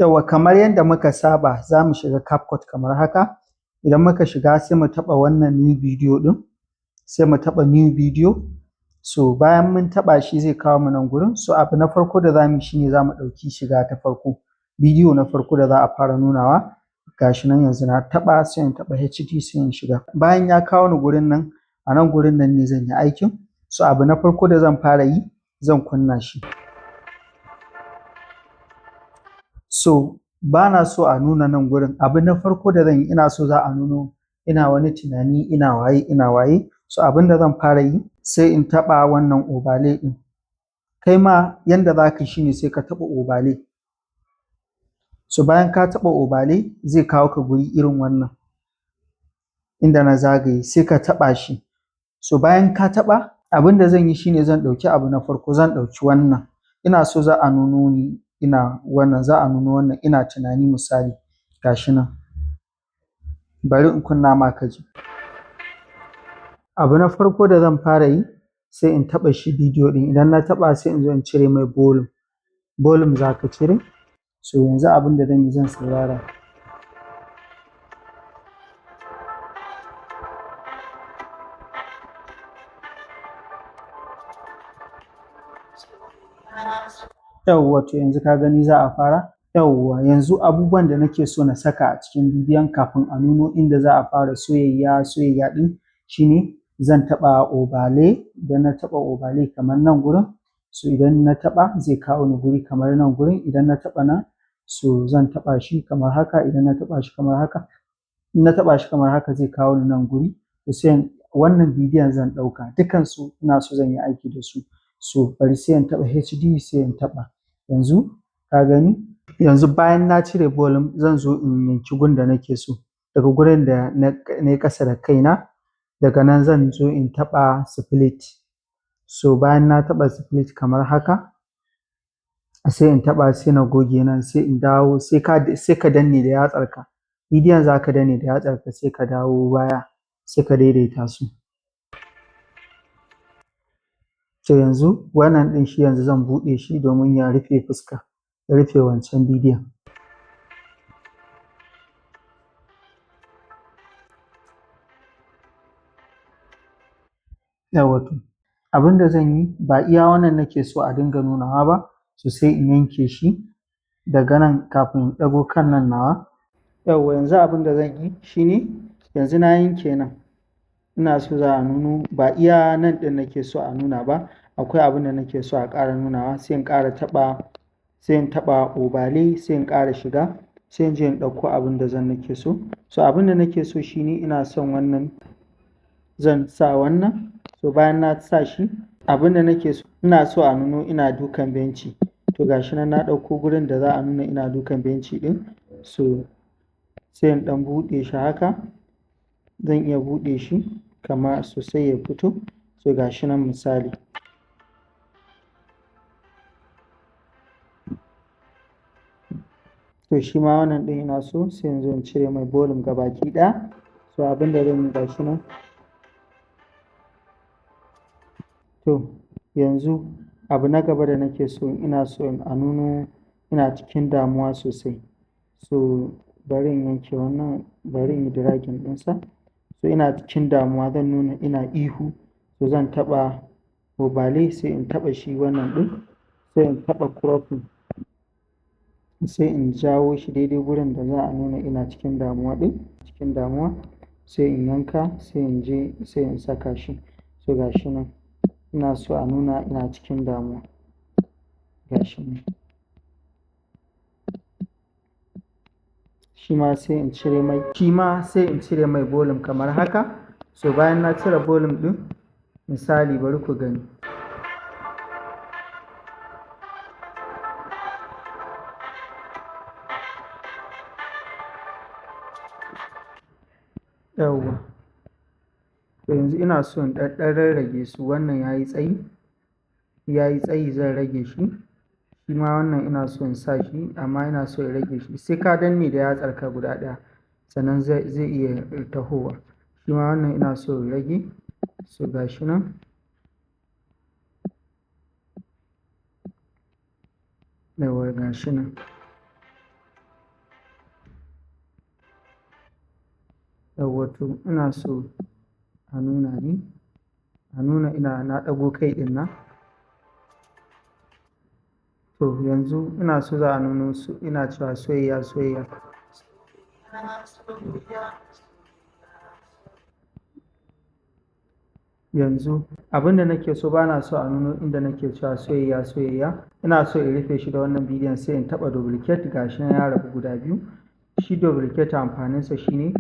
Yauwa kamar yadda muka saba za mu shiga CapCut kamar haka. Idan muka shiga sai mu taɓa wannan new video ɗin, sai mu taɓa new video. So bayan mun taɓa shi zai kawo mu nan gurin. So abu na farko da za mu yi shine za mu ɗauki shiga ta farko. Bidiyo na farko da za a fara nunawa gashi nan yanzu na taɓa sai in taɓa HD sai in shiga. Bayan ya kawo ni gurin nan, a nan gurin nan ne zan yi aikin. So abu na farko da zan fara yi zan kunna shi. So ba na so a nuna nan gurin. Abu na farko da zan yi ina so za a nuno ina wani tunani ina waye. So abin da zan fara yi sai in taɓa wannan overlay ɗin. Kai ma yanda za ka yi shine sai ka taɓa overlay. So bayan ka taɓa overlay zai kawo ka guri irin wannan inda na zagaye sai ka taɓa shi. So bayan ka taɓa abin da zan yi shine zan ɗauki abu na farko zan ɗauki wannan. Ina so za a nuno ni ina wannan, za a nuno wannan ina tunani misali gashi nan. Bari in kunna ma ka ji. Abu na farko da zan fara yi sai in taɓa shi bidiyo ɗin. Idan na taɓa sai in zo in cire mai volume. Volume za ka cire. So yanzu abin da zan yi zan saurara. Yawwa to yanzu ka gani za a fara. Yawwa yanzu abubuwan da nake so na saka a cikin bidiyon kafin a nuno inda za a fara soyayya ɗin shine zan taɓa overlay. Idan na taɓa overlay kamar nan gurin, so idan na taɓa zai kawo ni guri kamar nan gurin. Idan na taɓa nan, so zan taɓa shi kamar haka. Idan na taɓa shi kamar haka, in na taɓa shi kamar haka zai kawo ni nan guri. To sai wannan bidiyon zan ɗauka. Dukansu ina so zan yi aiki da su. So bari sai in taɓa HD sai in taɓa. Yanzu ka gani? Yanzu bayan na cire volume zan zo in yanki gun da nake so. Daga gurin da na yi ƙasa da kaina, daga nan zan zo in taɓa split. So bayan na taɓa split kamar haka, sai in taɓa sai na goge nan sai in dawo sai ka danne da yatsarka. Bidiyon za ka danne da yatsarka sai ka dawo baya sai ka daidaita su. To yanzu wannan ɗin shi yanzu zan buɗe shi domin ya rufe fuska, ya rufe wancan bidiyon. Yawwa to abin da zan yi ba iya wannan nake so a dinga nunawa ba, so sai in yanke shi daga nan kafin in ɗago kan nan nawa. Yawwa yanzu abin da zan yi shine yanzu na yanke nan. Ina so za a nuno ba iya nan ɗin nake so a nuna ba. Akwai abin da nake so a ƙara nunawa sai in ƙara taɓa, sai in taɓa overlay sai in ƙara shiga sai in je in ɗauko abin da nake so. So abin da nake so shine ina son wannan, zan sa wannan. So bayan na sa shi abin da nake so ina so a nuno ina dukan benci. To gashi nan na ɗauko gurin da za a nuna ina dukan benci ɗin. So sai in ɗan buɗe shi haka. Zan iya buɗe shi kamar sosai ya fito. So gashi nan misali. To shi ma wannan ɗin ina so sai in zo in cire mai volume gabaki ɗaya. So abin da zan yi gashi nan. To yanzu abu na gaba da nake so ina so a nuno ina cikin damuwa sosai. So bari in yanke wannan, bari in yi dragging ɗinsa. So ina cikin damuwa zan nuna ina ihu. So zan taɓa overlay sai in taɓa shi wannan ɗin. Sai in taɓa cropping. Sai in jawo shi daidai gurin da za a nuna ina cikin damuwa ɗin. Cikin damuwa sai in yanka sai in je sai in saka shi. So gashi nan ina so a nuna ina cikin damuwa. Gashi nan. Shi ma sai in cire mai volume kamar haka. So bayan na cire volume ɗin misali bari ku gani. Yawwa. To yanzu ina so in ɗan rarrage su. Wannan ya yi tsayi zan rage shi. Shi ma wannan ina so in sa shi amma ina so in rage shi. Sai ka danne da yatsarka guda ɗaya sannan zai iya tahowa. Shi ma wannan ina so in rage. So gashi nan. Yawwa gashi nan. Yawwa to ina so a nuna ni, a nuna ina na ɗago kai ɗin nan. To yanzu ina so za a nuno su ina cewa soyayya soyayya. Yanzu abin da nake so bana so a nuno inda nake cewa soyayya soyayya. Ina so in rufe shi da wannan bidiyon sai in taɓa duplicate gashi nan ya rabu guda biyu. Shi duplicate amfaninsa shine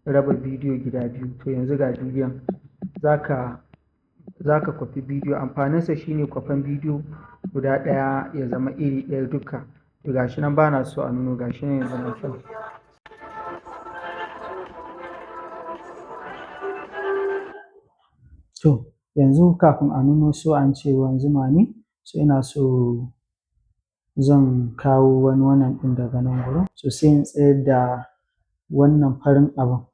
raba bidiyo gida biyu. To yanzu ga bidiyon zaka kwafi bidiyo. Amfaninsa shine kwafan bidiyo guda ɗaya ya zama iri ɗaya duka. To gashi nan bana so a nuno gashi nan yanzu na sa. To yanzu kafin a nuno su an ce ruwan zuma ne, so ina so zan kawo wani wannan ɗin daga nan gurin. So sai in tsayar da wannan farin abun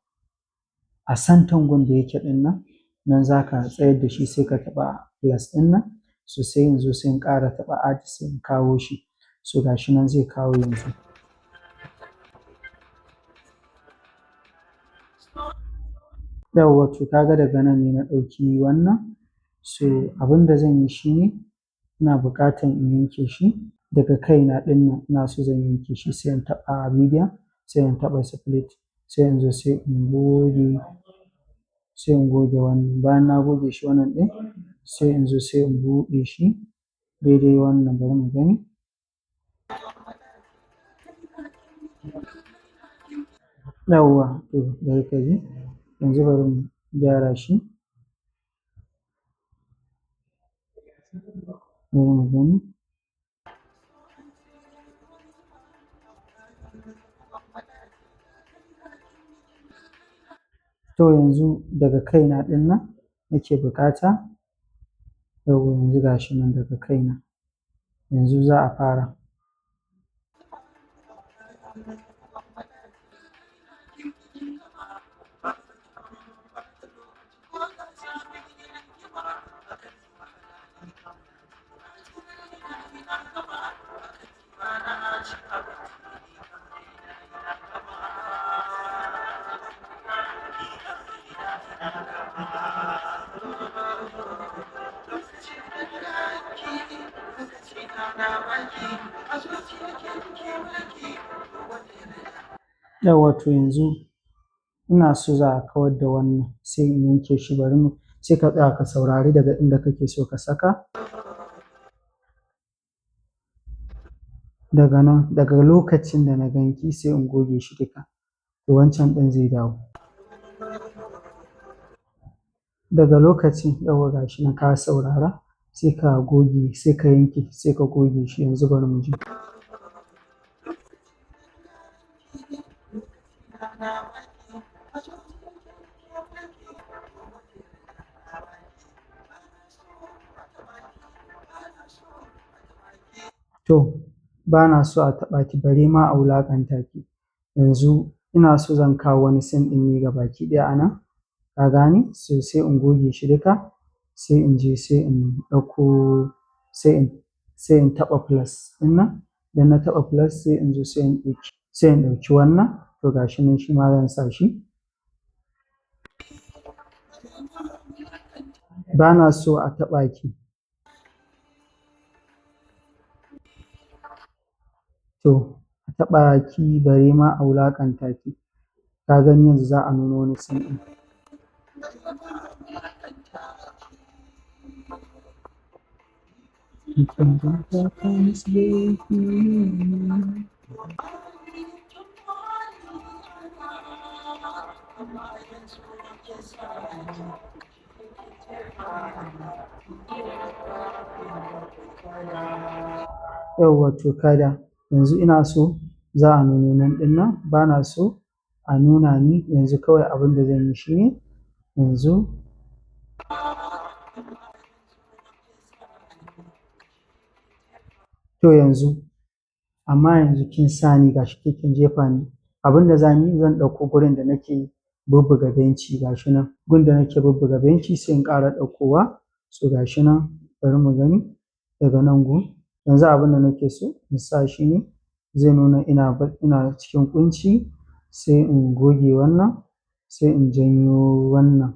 a santan gun da yake ɗin nan, nan za ka tsayar da shi sai ka taɓa plus ɗin nan. So sai in zo sai in ƙara taɓa add sai in kawo shi. So gashi nan zai kawo yanzu. Yawwa to ka ga daga nan ne na ɗauki wannan. So abin da zan yi shine ina buƙatan in yanke shi daga kaina ɗin nan. Ina so zan yanke shi sai in taɓa bidiyon, sai in taɓa split, sai in zo sai in goge wannan. Bayan na goge shi wannan ɗin, sai in zo sai in buɗe shi daidai wannan bari mu gani. Yawwa to bari ka ji yanzu bari mu gyara shi. Bari mu gani. To yanzu daga kaina ɗin nan nake buƙata. Yawwa yanzu gashi nan daga kaina. Yanzu za a fara. Yawwa to yanzu ina so za a kawar da wannan sai in yanke shi bari mu sai ka tsaya ka saurari daga inda kake so ka saka. Daga nan daga lokacin da na ganki sai in goge shi duka. To wancan ɗin zai dawo. Daga lokacin yawwa gashi nan ka saurara sai ka goge sai ka yanke sai ka goge shi yanzu bari mu ji. To ba na so a taɓa ki bare ma a wulaƙanta ki. Yanzu ina so zan kawo wani scene ɗin ne gabaki ɗaya a nan. Ka gane? So sai in goge shi duka, sai in je sai in ɗauko sai in taɓa plus ɗin nan. Idan na taɓa plus sai in zo sai in ɗauki wannan. To gashi nan shi ma zan sa shi. Ba na so a taɓa ki. To a taɓa ki bare ma a wulaƙanta ki. Ka gani yanzu za a nuno wani scene ɗin. Yawwa to kada yanzu ina so za a nuno nan ɗin nan ba na so a nuna ni yanzu kawai abin da zan yi shine yanzu to yanzu amma yanzu kin sa ni gashi ke kin jefa ni. Abin da zan yi zan ɗauko gurin da nake bubbuga benci gashi nan. Gun da nake bubbuga benci sai in ƙara ɗaukowa. So gashi nan bari mu gani daga nan gun. Yanzu abin da nake so in sa shi ne, zai nuna ina cikin ƙunci sai in goge wannan. sai in janyo wannan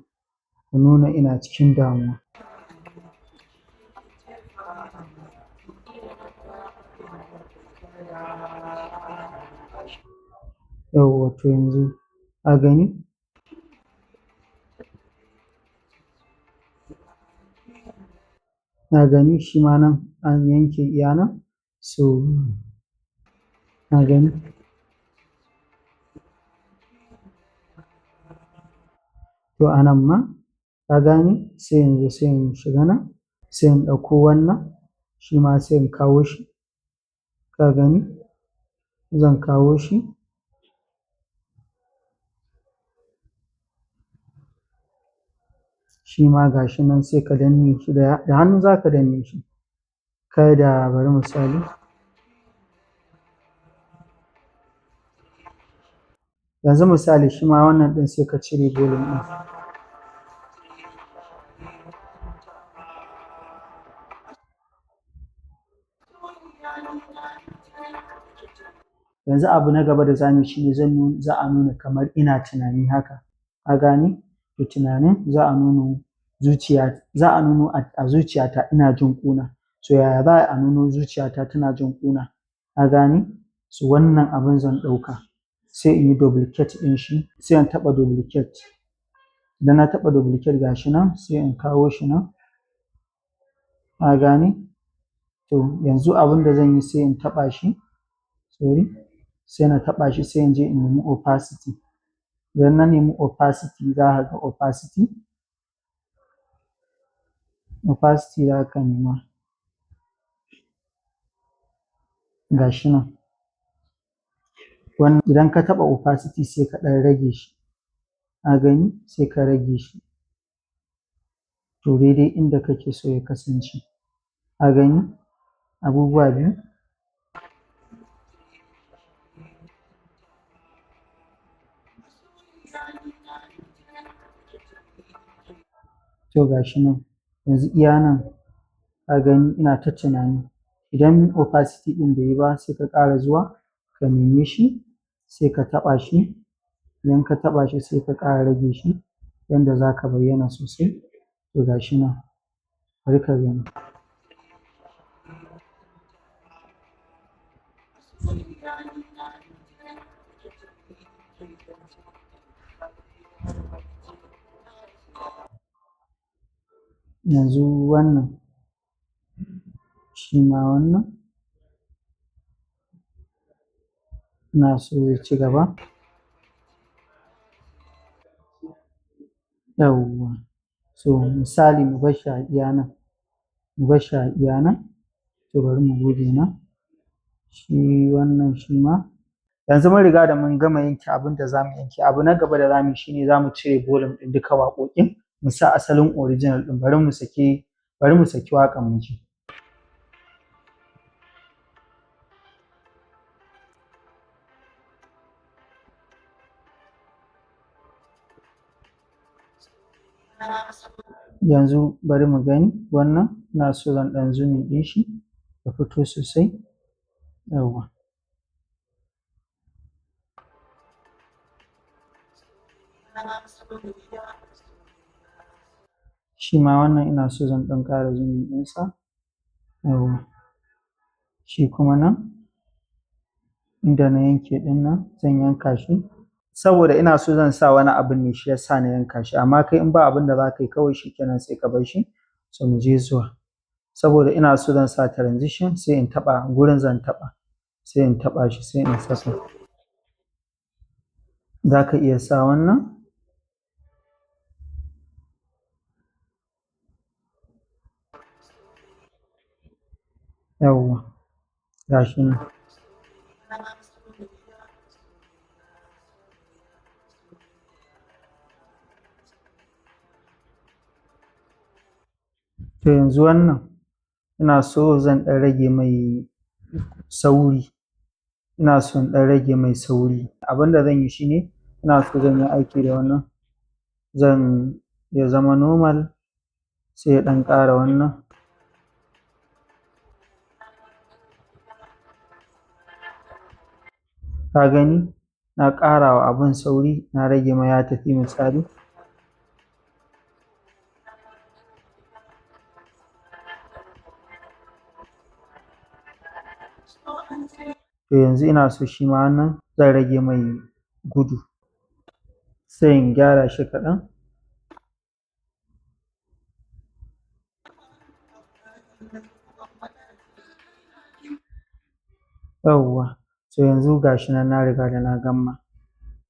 ya nuna ina cikin damuwa. Yauwa to yanzu ka gani? Na gani shi ma nan an yanke iya nan, so na gani. To a nan ma ka gane sai in zo sai in shiga nan, sai in ɗauko wannan shi ma sai in kawo shi, ka gani? Zan kawo shi, shi ma ga shi nan sai ka danne shi da hannu za ka danne shi, kada bari misali. Yanzu misali shi ma wannan ɗin sai ka cire volume ɗin. Yanzu abu na gaba da za mu yi shi ne za a nuna kamar ina tunani haka, ka gane? To tunanin za a nuno a zuciyata ina jin ƙuna. So yaya za a nuno zuciyata tana jin ƙuna, ka gane? So wannan abin zan ɗauka sai in yi duplicate ɗin shi, sai in taɓa duplicate. Idan na taɓa duplicate ga shi nan sai in kawo shi nan, ka gane? To yanzu abin da zan yi sai in taɓa shi, sorry, sai na taɓa shi sai in je in nemi opacity. Idan na nemi opacity za ka ga opacity za ka nema, ga shi nan. Wannan idan ka taɓa opacity sai ka ɗan rage shi, ka gani? Sai ka rage shi to daidai inda kake so ya kasance, ka gani? Abubuwa biyu. To ga shi nan yanzu iya nan ka gani ina ta tunani. Idan opacity ɗin bai yi ba sai ka ƙara zuwa ka neme shi sai ka taɓa shi. Idan ka taɓa shi sai ka ƙara rage shi yanda za ka bayyana sosai. To ga shi nan bari ka gani. Yanzu wannan shi ma wannan ina so ya ci gaba. Yawwa, so misali mu bar shi a iya nan, to bari mu goge nan. Shi wannan shi ma yanzu mun riga da mun gama yanke abin da za mu yanke. Abu na gaba da za mu yi shi ne za mu cire volume ɗin duka waƙoƙin mu sa asalin original ɗin. Bari mu saki waƙar mu ji. Yanzu bari mu gani wannan ina so zan ɗan zooming ɗin shi ya fito sosai. Yawwa. Shi ma wannan ina so zan ɗan ƙara zooming ɗinsa. Yawwa. Shi kuma nan inda na yanke ɗin nan zan yanka shi. Saboda ina so zan sa wani abun ne shi ya sa na yanka shi, amma kai in ba abin da za ka yi kawai shi kenan sai ka bar shi. So mu je zuwa. Saboda ina so zan sa transition sai in taɓa gurin zan taɓa, sai in taɓa shi sai in saka. Za ka iya sa wannan. Yawwa, ga shi nan. To yanzu wannan ina so zan ɗan rage mai sauri. Ina so in ɗan rage mai sauri. Abin da zan yi shi ne ina so zan yi aiki da wannan. Ya zama normal sai ya ɗan ƙara wannan. Ka gani? na ƙara wa abin sauri na rage ma ya tafi misali. To yanzu ina so shi ma wannan zan rage mai gudu sai in gyara shi kaɗan. Yawwa, so yanzu ga shi nan na riga da na gama.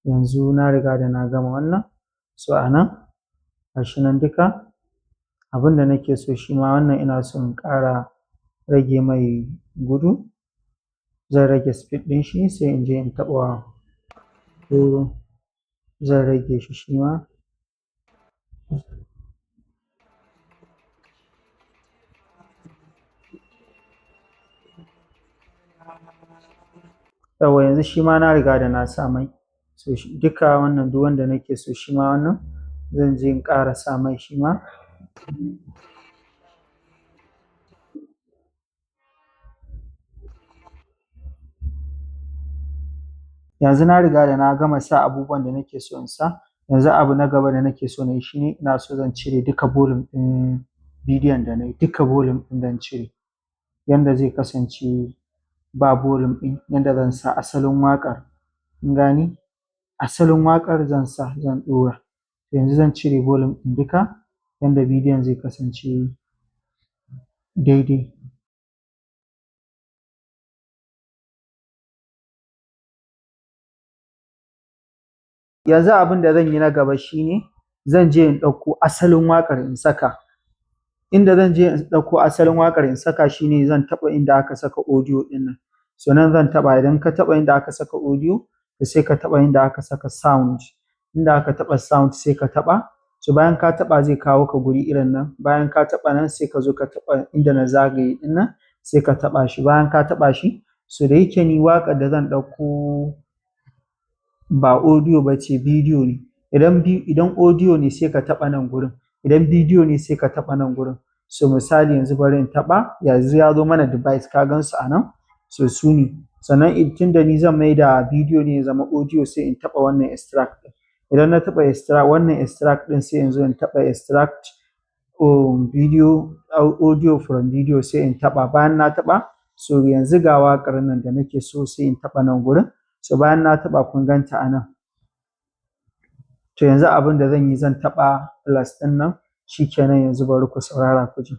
Yanzu na riga da na gama wannan. So a nan ga shi nan duka abin da nake so shi ma wannan ina so in ƙara rage mai gudu. Zan rage speed ɗin shi sai in je in taɓa ko zan rage shi shi ma. Yawwa yanzu shi ma na riga da na sa mai. So duka wannan duk wanda nake so shi ma wannan zan je in ƙara sa mai shi ma. Yanzu na riga da na gama sa abubuwan da nake so in sa. Yanzu abu na gaba da nake so na yi shi ne ina so zan cire duka volume ɗin bidiyon da na yi, duka volume ɗin zan cire. Yanda zai kasance ba volume ɗin, yanda zan sa asalin waƙar. Kun gane? Asalin waƙar zan sa zan ɗora. Yanzu zan cire volume ɗin duka yanda bidiyon zai kasance daidai. Yanzu abin da zan yi na gaba shi ne zan je in ɗauko asalin waƙar in saka. Inda zan je in ɗauko asalin waƙar in saka shi ne zan taɓa inda aka saka audio ɗin nan. So nan zan taɓa, idan ka taɓa inda aka saka audio to sai ka taɓa inda aka saka sound. Inda aka taɓa sound sai ka taɓa. So bayan ka taɓa zai kawo ka guri irin nan. Bayan ka taɓa nan sai ka zo ka taɓa inda na zagaye ɗin nan sai ka taɓa shi. Bayan ka taɓa shi, so da yake ni waƙar da zan ɗauko ba audio ba ce bidiyo ne. Idan audio ne sai ka taɓa nan gurin. Idan bidiyo ne sai ka taɓa nan gurin. So misali yanzu bari in taɓa, yanzu ya zo mana device ka gan su a nan. So su ne. Sannan tunda ni zan maida bidiyo ne ya zama audio sai in taɓa wannan extract ɗin. Idan na taɓa wannan extract ɗin sai in zo in taɓa extract audio from video sai in taɓa. Bayan na taɓa, so yanzu ga waƙar nan da nake so sai in taɓa nan gurin. So bayan na taɓa kun gan ta a nan. To yanzu abin da zan yi zan taɓa plus ɗin nan shi kenan yanzu bari ku saurara ku ji.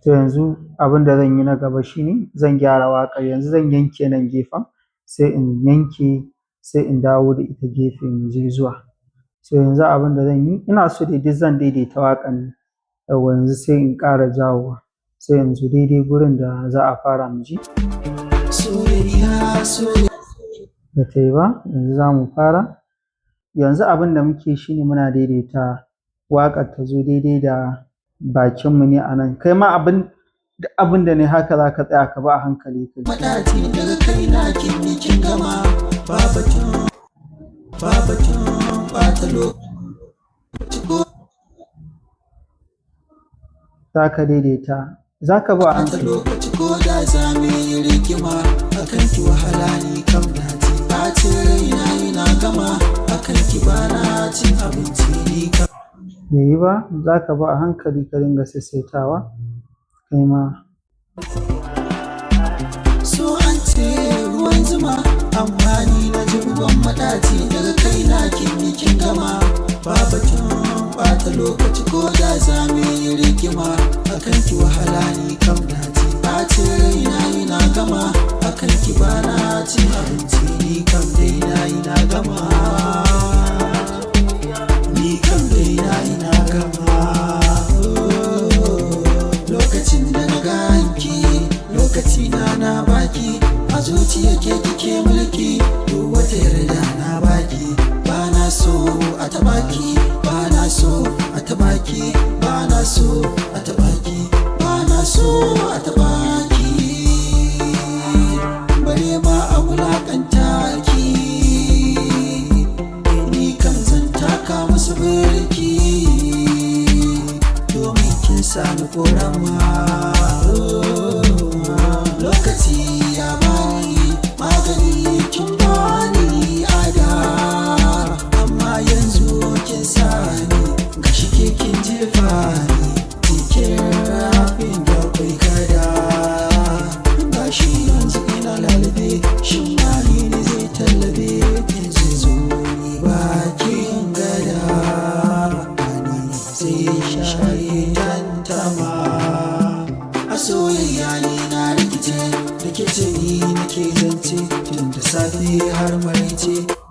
To yanzu abin da zan yi na gaba shi ne zan gyara waƙar. Yanzu zan yanke nan gefen sai in yanke sai in dawo da ita gefen zuwa. So yanzu abin da zan yi ina so dai zan daidaita waƙar ne. Yawwa yanzu sai in ƙara jawowa. Sai yanzu daidai gurin da za a fara mu ji. Da ta yi ba, yanzu za mu fara. Yanzu abin da muke shi ne muna daidaita waƙar ta zo daidai da bakinmu ne a nan. Kai ma abin da ne haka za ka tsaya ka ba a hankali ka ji. Maɗaci daga kai na kin gama babatun ɓata lokaci. Za ka daidaita, za ka ba a hankali. Lokaci ko da za mu yi rigima akan ki wahala ni kam na ji. Ɓacin raina ina gama akan ki bana cin abinci ni kam. Bai yi ba, za ka ba a hankali ka dinga sassaitawa. Kai ma. So an ce ruwan zuma amma ni na ji ruwan maɗaci daga kai na kin gama babatun ɓata lokaci ko da za mu yi rigima akan ki wahala ni kam na ji. Ɓacin raina ina gama akan ki bana cin abinci ni kam dai na gama. Ni kam dai na gama. Lokacin da na ganki lokaci na baki a zuciya ke kike mulki duk wata yarda na baki. Bana so a tabaki, bana so a tabaki, bana so a tabaki, bana so a tabaki. Bare ma a wulakanta ki, ni kan zan taka musu korama. Lokaci ya bani magani kin bani ada, amma yanzu kin sani gashi ke kin jefa ni cikin rafin da kai kada. Gashi yanzu ina lalube, shin wani ne zai tallabe kin zo ni bakin gada, wani zai shaye tantama. A soyayya ni na rikice ni nake zance tun da safe har maraice.